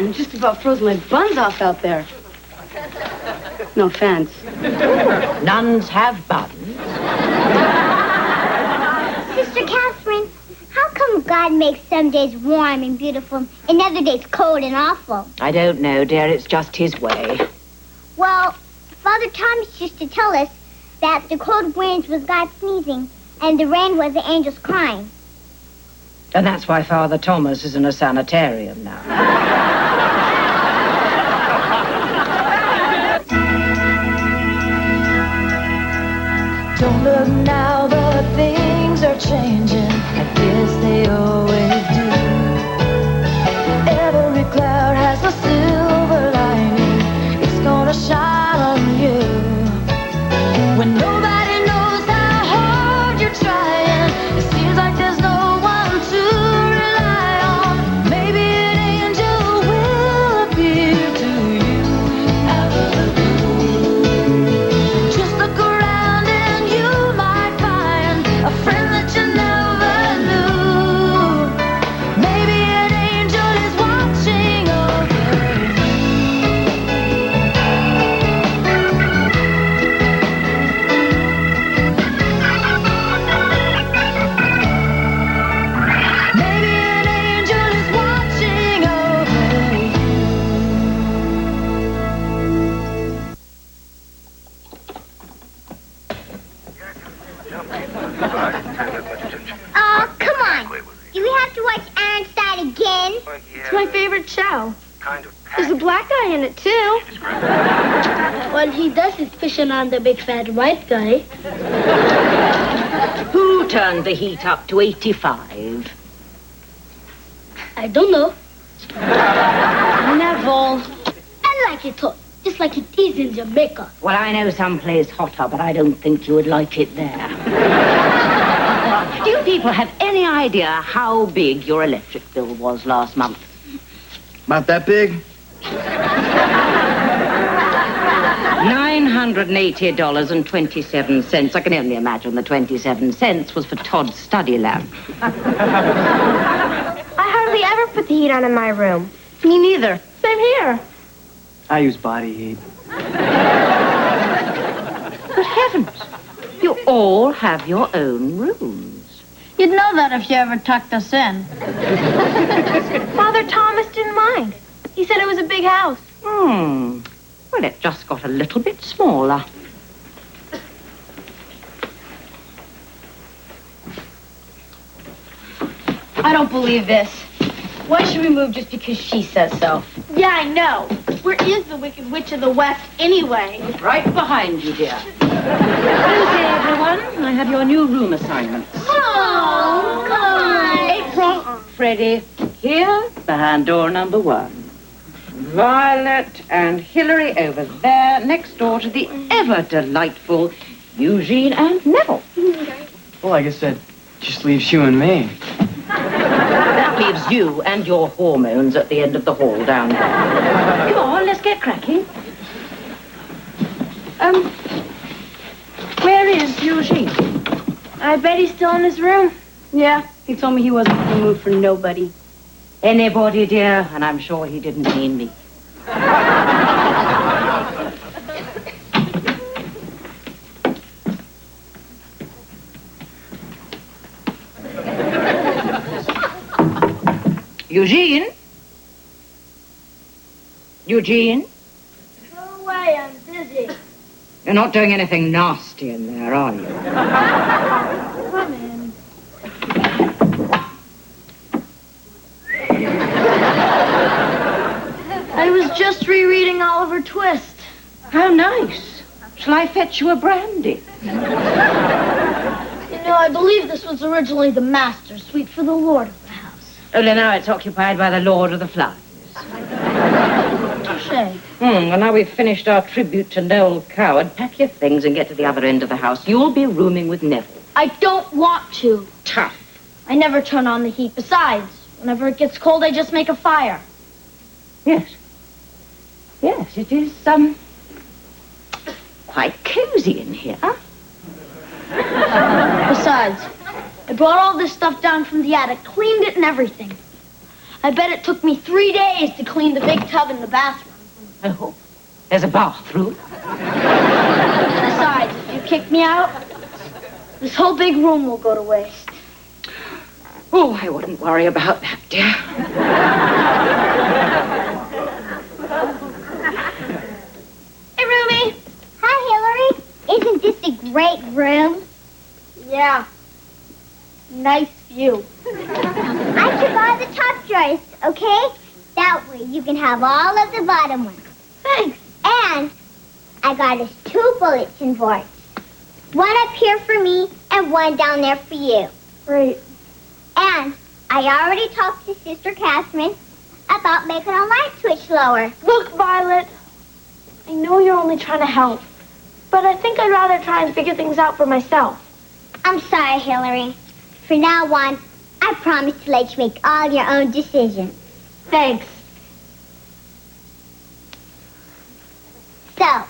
I just about froze my buns off out there. No offense. Nuns have buns. Sister Catherine, how come God makes some days warm and beautiful and other days cold and awful? I don't know, dear. It's just his way. Well, Father Thomas used to tell us that the cold winds was God sneezing and the rain was the angels crying. And that's why Father Thomas is in a sanitarium now. Don't look now, but things are changing. I guess they always do. Every cloud has a silver lining. It's gonna shine on you. When nobody knows how hard you're trying, it seems like there's no one to rely on. Maybe an angel will appear to you out of the blue. Just look around and you might find a friend that you never knew. Maybe an angel is watching over you. Maybe an angel is watching over you. Oh, come on. Do we have to watch Ironstone again? It's my favorite show. Kind of There's a black guy in it, too. Well, he does his fishing on the big fat white guy. Who turned the heat up to 85? I don't know. Neville. I like it hot, just like it is in Jamaica. Well, I know some place hotter, but I don't think you would like it there. Do you people have any idea how big your electric bill was last month? About that big? $980.27. I can only imagine the 27 cents was for Todd's study lamp. I hardly ever put the heat on in my room. Me neither. Same here. I use body heat. Good heavens. You all have your own rooms. You'd know that if you ever tucked us in. Father Thomas didn't mind. He said it was a big house. Well, it just got a little bit smaller. I don't believe this. Why should we move just because she says so? Yeah, I know. Where is the Wicked Witch of the West, anyway? Right behind you, dear. Tuesday, everyone. I have your new room assignments. Oh, come on. April, Freddie, here, behind door number 1. Violet and Hillary over there, next door to the ever-delightful Eugene and Neville. Well, I guess that just leaves you and me. That leaves you and your hormones at the end of the hall down there. Come on, let's get cracking. Where is Eugene? I bet he's still in his room. Yeah, he told me he wasn't in the mood for nobody. Anybody, dear, and I'm sure he didn't mean me. Eugene? Eugene? Go away, I'm busy. You're not doing anything nasty in there, are you? Come in. I was just rereading Oliver Twist. How nice. Shall I fetch you a brandy? You know, I believe this was originally the master suite for the lord of the house. Only now it's occupied by the Lord of the Flies. Touché. Well, now we've finished our tribute to Noel Coward, pack your things and get to the other end of the house. You'll be rooming with Neville. I don't want to. Tough. I never turn on the heat. Besides, whenever it gets cold, I just make a fire. Yes. Yes, it is, quite cozy in here. Besides, I brought all this stuff down from the attic, cleaned it and everything. I bet it took me 3 days to clean the big tub in the bathroom. Oh, there's a bathroom. Besides, if you kick me out, this whole big room will go to waste. Oh, I wouldn't worry about that, dear. Hey, Ruby. Hi, Hillary. Isn't this a great room? Yeah. Nice view. I took all the top drawers, okay? That way you can have all of the bottom ones. Thanks. And I got us 2 bulletin boards. One up here for me and one down there for you. Great. And I already talked to Sister Catherine about making our light switch lower. Look, Violet, I know you're only trying to help, but I think I'd rather try and figure things out for myself. I'm sorry, Hillary. From now on, I promise to let you make all your own decisions. Thanks. So,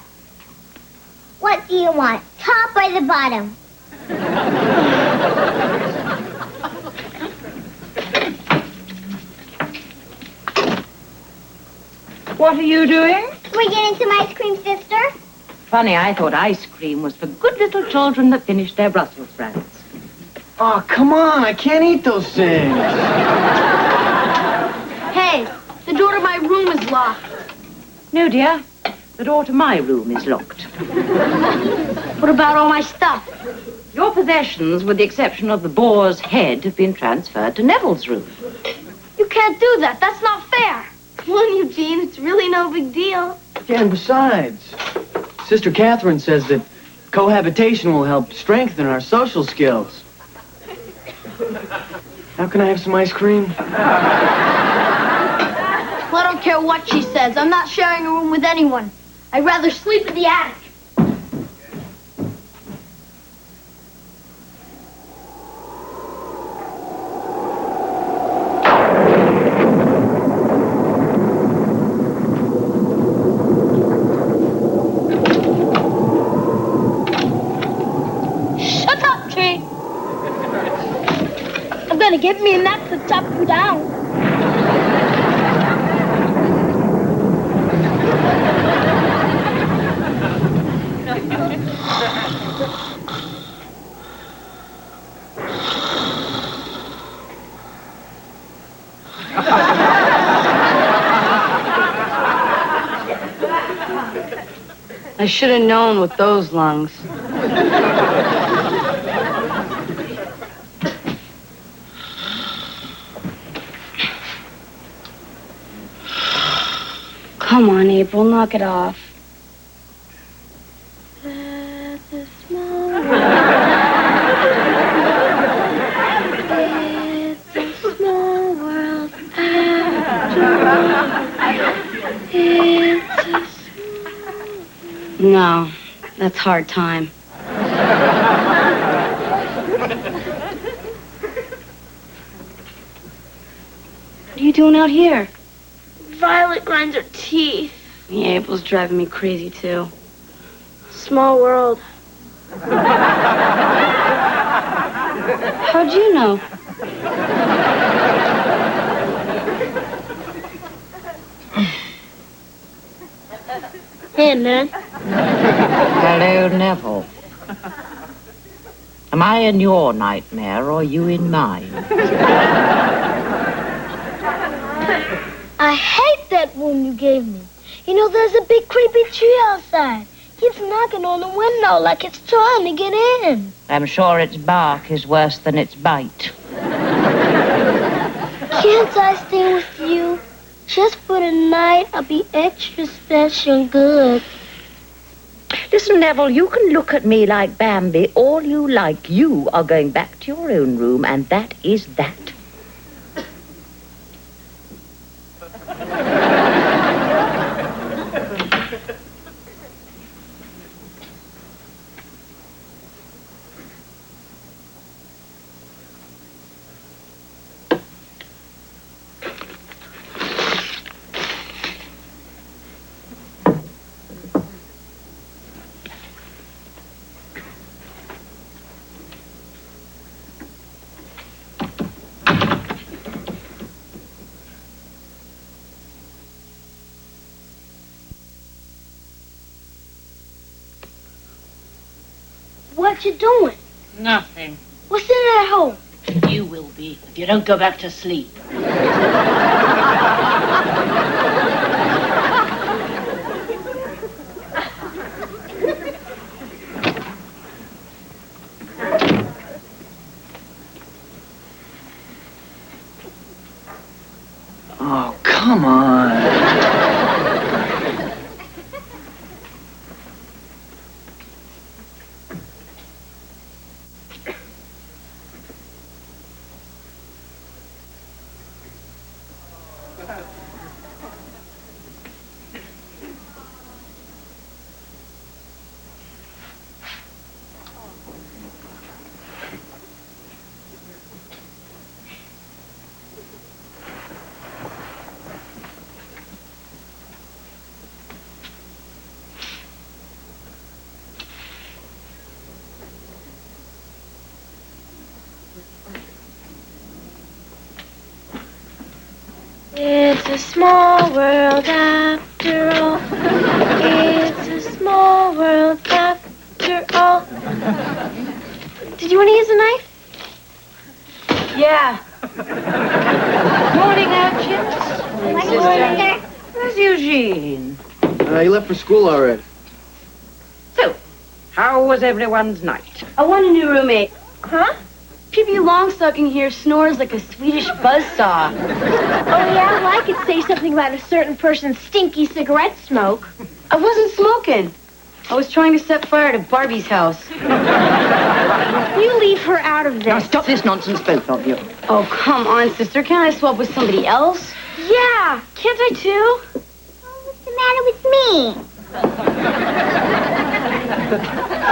what do you want, top or the bottom? What are you doing? We're getting some ice cream, sister. Funny, I thought ice cream was for good little children that finished their Brussels sprouts. Oh, come on. I can't eat those things. Hey, the door to my room is locked. No, dear. The door to my room is locked. What about all my stuff? Your possessions, with the exception of the boar's head, have been transferred to Neville's room. You can't do that. That's not fair. Come on, Eugene. It's really no big deal. Yeah, and besides, Sister Catherine says that cohabitation will help strengthen our social skills. How can I have some ice cream? Well, I don't care what she says. I'm not sharing a room with anyone. I'd rather sleep in the attic. Shut up, tree. I'm gonna get me a knife to chop you down. I should have known with those lungs. Come on, April, knock it off. It's a small world after all. No, that's hard time. What are you doing out here? Violet grinds her teeth. Yeah, April's driving me crazy, too. Small world. How'd you know? Hey, man. Hello, Neville. Am I in your nightmare or you in mine? I hate that room you gave me. You know, there's a big creepy tree outside. Keeps knocking on the window like it's trying to get in. I'm sure its bark is worse than its bite. Can't I stay with you? Just for the night, I'll be extra special good. Listen, Neville, you can look at me like Bambi all you like. You are going back to your own room, and that is that. What you doing? Nothing. What's in that hole? You will be if you don't go back to sleep. Oh, come on. It's a small world after all. It's a small world after all. Did you want to use a knife? Yeah. Morning, Eugene. Sister. Where's Eugene? He left for school already. So, how was everyone's night? I want a new roommate. Huh? Pippi Longstocking here snores like a Swedish buzzsaw. Oh, yeah? Well, I could say something about a certain person's stinky cigarette smoke. I wasn't smoking. I was trying to set fire to Barbie's house. You leave her out of this. Now, stop this nonsense, both of you. Oh, come on, sister. Can't I swap with somebody else? Yeah, can't I too? What's the matter with me?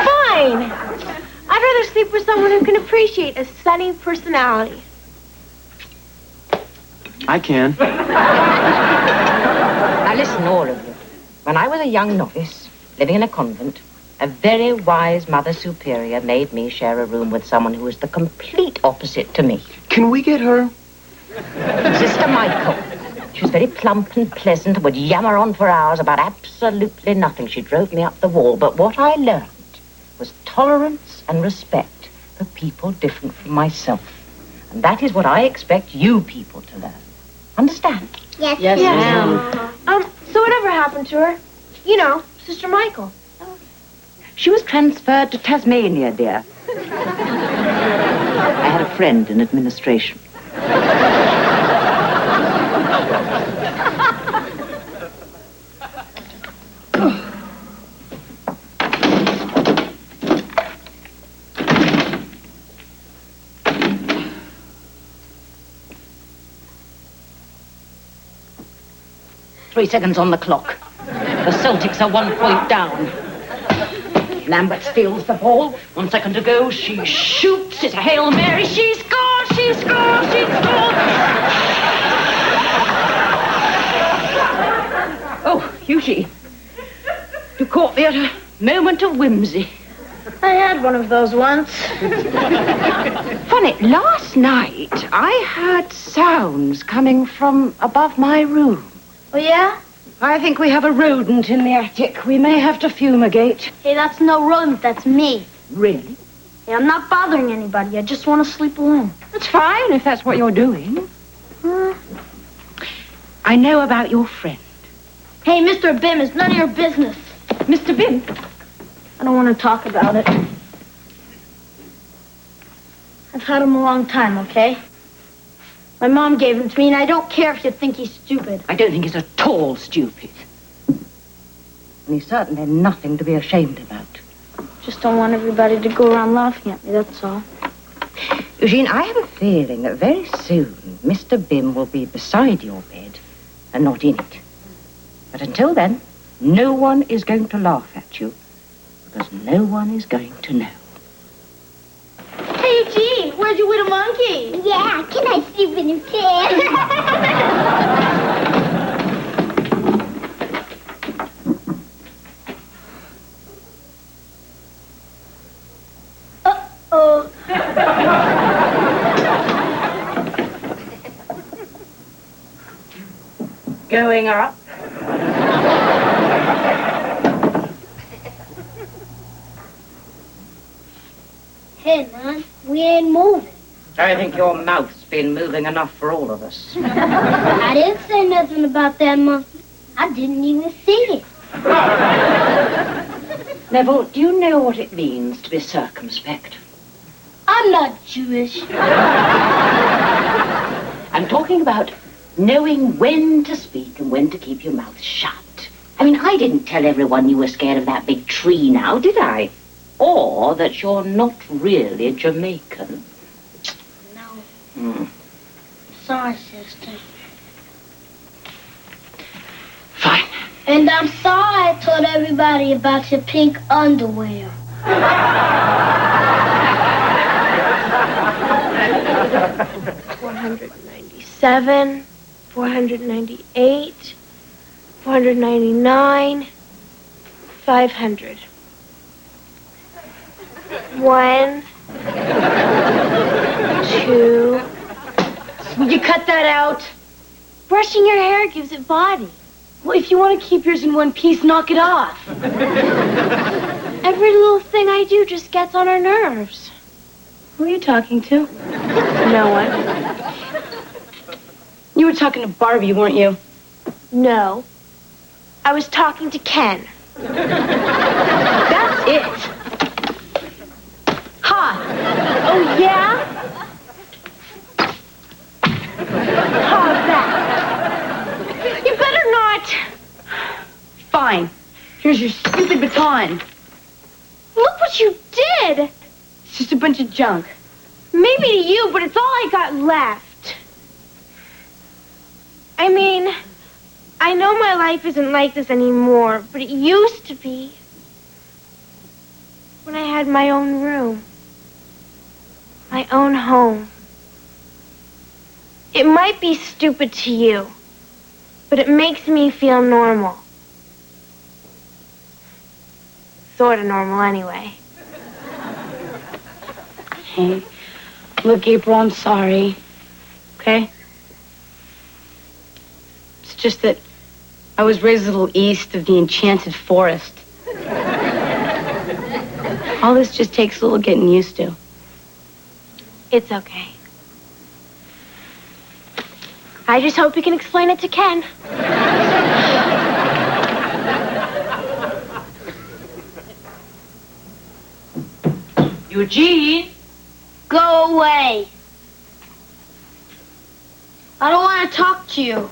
Fine. I'd rather sleep with someone who can appreciate a sunny personality. I can. Now listen, all of you. When I was a young novice, living in a convent, a very wise Mother Superior made me share a room with someone who was the complete opposite to me. Can we get her? Sister Michael. She was very plump and pleasant and would yammer on for hours about absolutely nothing. She drove me up the wall. But what I learned was tolerance and respect for people different from myself. And that is what I expect you people to learn. Understand? Yes, Yes, ma'am. ma'am. So whatever happened to her? You know, Sister Michael. She was transferred to Tasmania, dear. I had a friend in administration. 3 seconds on the clock. The Celtics are 1 point down. Lambert steals the ball. 1 second to go. She shoots. It's a Hail Mary. She scores. She scores. She scores. Oh, Eugene. You caught me at a moment of whimsy. I had one of those once. Funny, last night I heard sounds coming from above my room. Oh, yeah? I think we have a rodent in the attic. We may have to fumigate. Hey, that's no rodent, that's me. Really? Hey, I'm not bothering anybody. I just want to sleep alone. That's fine if that's what you're doing. I know about your friend. Hey, Mr. Bim, it's none of your business. Mr. Bim? I don't want to talk about it. I've had him a long time, okay? My mom gave him to me, and I don't care if you think he's stupid. I don't think he's at all stupid. And he's certainly nothing to be ashamed about. Just don't want everybody to go around laughing at me, that's all. Eugene, I have a feeling that very soon Mr. Bim will be beside your bed and not in it. But until then, no one is going to laugh at you because no one is going to know. Hey, Eugene, where'd you win a monkey? Yeah, can I sleep in your bed? Uh-oh. Going up. say, None. We ain't moving. I think your mouth's been moving enough for all of us. I didn't say nothing about that monkey. I didn't even see it. Neville, do you know what it means to be circumspect? I'm not Jewish. I'm talking about knowing when to speak and when to keep your mouth shut. I mean, I didn't tell everyone you were scared of that big tree now, did I? Or that you're not really Jamaican. No. Sorry, sister. Fine. And I'm sorry I told everybody about your pink underwear. 497, 498, 499, 500. 1, 2. Would you cut that out? Brushing your hair gives it body. Well, if you want to keep yours in one piece, knock it off. Every little thing I do just gets on her nerves. Who are you talking to? No one. You were talking to Barbie, weren't you? No. I was talking to Ken. That's it. Ha! Oh, yeah? How's that? You better not. Fine. Here's your stupid baton. Look what you did. It's just a bunch of junk. Maybe to you, but it's all I got left. I mean, I know my life isn't like this anymore, but it used to be. When I had my own room. My own home. It might be stupid to you, but it makes me feel normal. Sort of normal, anyway. Hey, look, April, I'm sorry. Okay? It's just that I was raised a little east of the enchanted forest. All this just takes a little getting used to. It's okay. I just hope you can explain it to Ken. Eugene? Go away. I don't want to talk to you.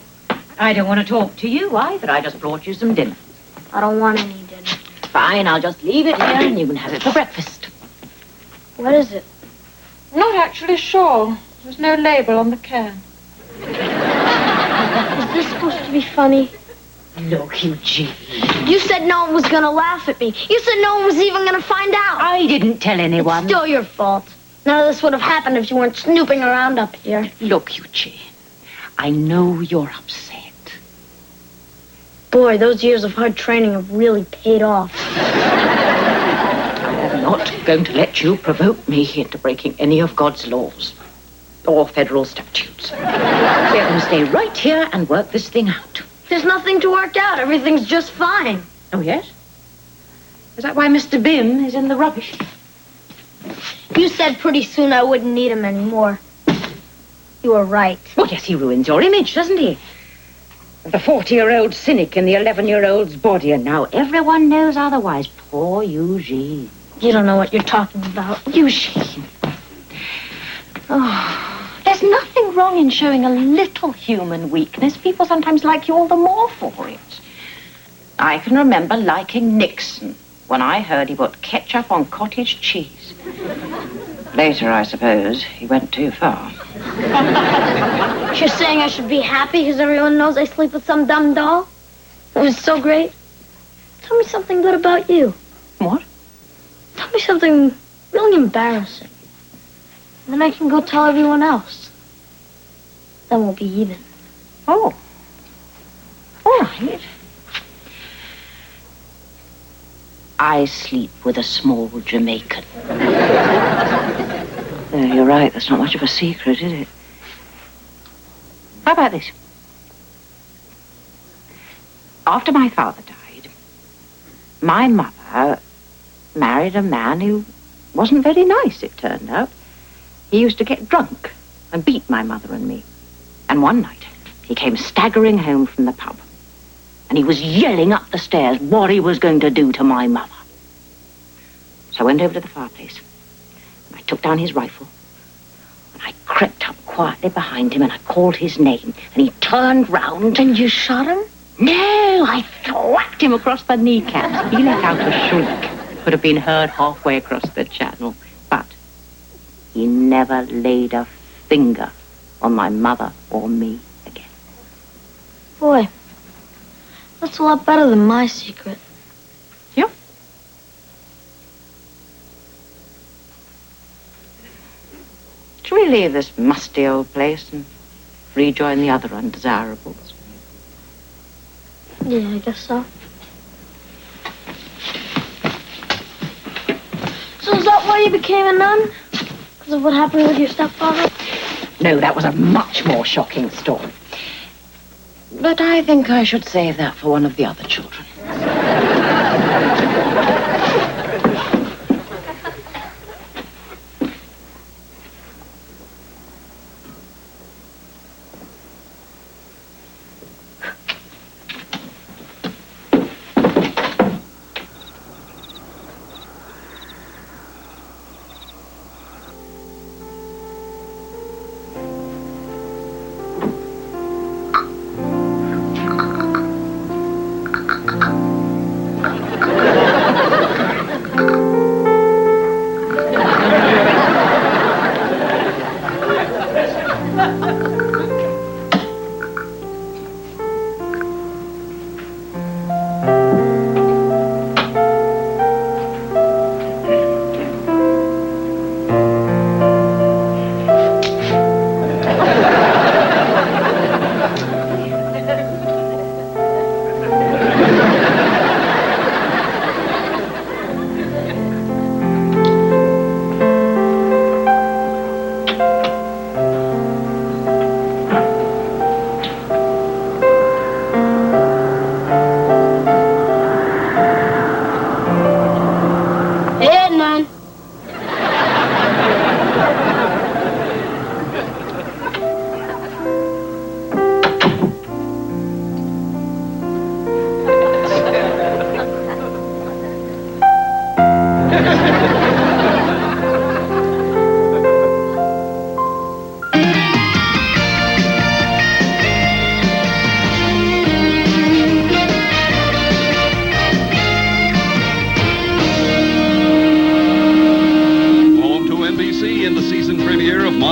I don't want to talk to you either. I just brought you some dinner. I don't want any dinner. Fine, I'll just leave it here and you can have it for breakfast. What is it? Not actually sure. There's no label on the can. Is this supposed to be funny? Look, Eugene. You said no one was going to laugh at me. You said no one was even going to find out. I didn't tell anyone. It's still your fault. None of this would have happened if you weren't snooping around up here. Look, Eugene, I know you're upset. Boy, those years of hard training have really paid off. I'm not going to let you provoke me into breaking any of God's laws or federal statutes. We're going to stay right here and work this thing out. There's nothing to work out. Everything's just fine. Oh, yes? Is that why Mr. Bim is in the rubbish? You said pretty soon I wouldn't need him anymore. You were right. Well, yes, he ruins your image, doesn't he? The 40-year-old cynic in the 11-year-old's body, and now everyone knows otherwise. Poor Eugene. You don't know what you're talking about. Eugene. Oh, there's nothing wrong in showing a little human weakness. People sometimes like you all the more for it. I can remember liking Nixon when I heard he put ketchup on cottage cheese. Later, I suppose, he went too far. You're saying I should be happy because everyone knows I sleep with some dumb doll? It was so great. Tell me something good about you. What? Tell me something really embarrassing. Then I can go tell everyone else. Then we'll be even. Oh. All right. I sleep with a small Jamaican. You're right, that's not much of a secret, is it? How about this? After my father died, my mother married a man who wasn't very nice, it turned out. He used to get drunk and beat my mother and me. And one night, he came staggering home from the pub. And he was yelling up the stairs what he was going to do to my mother. So I went over to the fireplace. And I took down his rifle. And I crept up quietly behind him and I called his name. And he turned round. And you shot him? No, I thwacked him across the kneecaps. He let out a shriek. Could have been heard halfway across the channel. But he never laid a finger on my mother or me again. Boy, that's a lot better than my secret. Yep. Shall we leave this musty old place and rejoin the other undesirables? Yeah, I guess so. So is that why you became a nun? Because of what happened with your stepfather? No, that was a much more shocking story. But I think I should save that for one of the other children.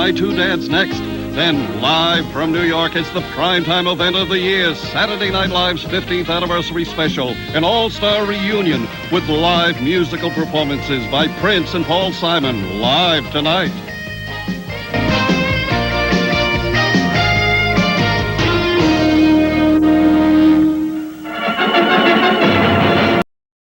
My Two Dads next. Then live from New York, it's the primetime event of the year, Saturday Night Live's 15th anniversary special, an all-star reunion with live musical performances by Prince and Paul Simon, live tonight.